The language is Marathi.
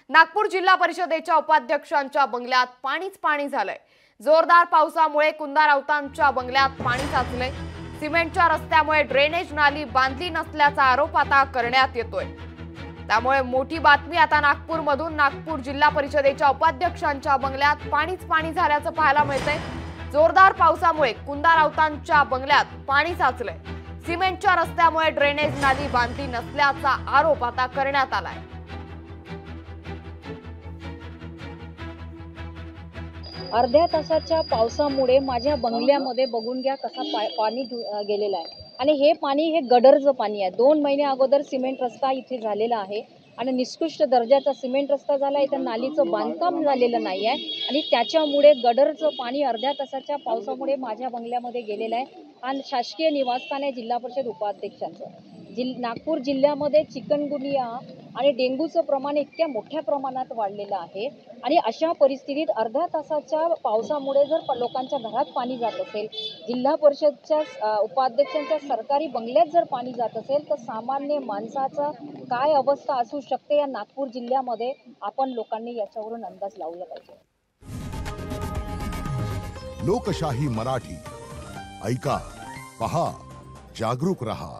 नागपूर जिल्हा परिषदेच्या उपाध्यक्षांच्या बंगल्यात पाणीच पाणी झालंय। जोरदार पावसामुळे कुंदा राऊतांच्या बंगल्यात पाणी साचलंय। सिमेंटच्या रस्त्यामुळे ड्रेनेज नाली बांधली नसल्याचा आरोप आता करण्यात येतोय। त्यामुळे मोठी बातमी आता नागपूरमधून नागपूर जिल्हा परिषदेच्या उपाध्यक्षांच्या बंगल्यात पाणीच पाणी झाल्याचं पाहायला मिळतंय। जोरदार पावसामुळे कुंदा राऊतांच्या बंगल्यात पाणी साचलंय। सिमेंटच्या रस्त्यामुळे ड्रेनेज नाली बांधली नसल्याचा आरोप आता करण्यात आलाय। अर्ध्या तासाच्या पावसामुळे माझ्या बंगल्यामध्ये बघून घ्या कसा पाणी गेलेलं आहे। आणि हे पाणी हे गडरचं पाणी आहे। 2 महिने अगोदर सिमेंट रस्ता इथे झालेला आहे आणि निकृष्ट दर्जाचा सिमेंट रस्ता झाला। इथे नालीचं बांधकाम झालेलं नाही आहे आणि त्याच्यामुळे गडरचं पाणी अर्ध्या तासाच्या पावसामुळे माझ्या बंगल्यामध्ये गेलेलं आहे। आणि शासकीय निवासस्थान आहे जिल्हा परिषद उपाध्यक्षांचं। नागपूर जिल्ह्यामध्ये चिकनगुनिया आणि डेंग्यूचं प्रमाण इतक्या मोठ्या प्रमाणात वाढलेलं आहे आणि अशा परिस्थितीत अर्ध्या तासाच्या पावसामुळे जर लोकांच्या घरात पाणी जात असेल, जिल्हा परिषदच्या उपाध्यक्षांच्या सरकारी बंगल्यात जर पाणी जात असेल, तर सामान्य माणसाचा काय अवस्था असू शकते या नागपूर जिल्ह्यामध्ये आपण लोकांनी याच्यावरून अंदाज लावला पाहिजे। लोकशाही मराठी ऐका, पहा, जागरूक रहा।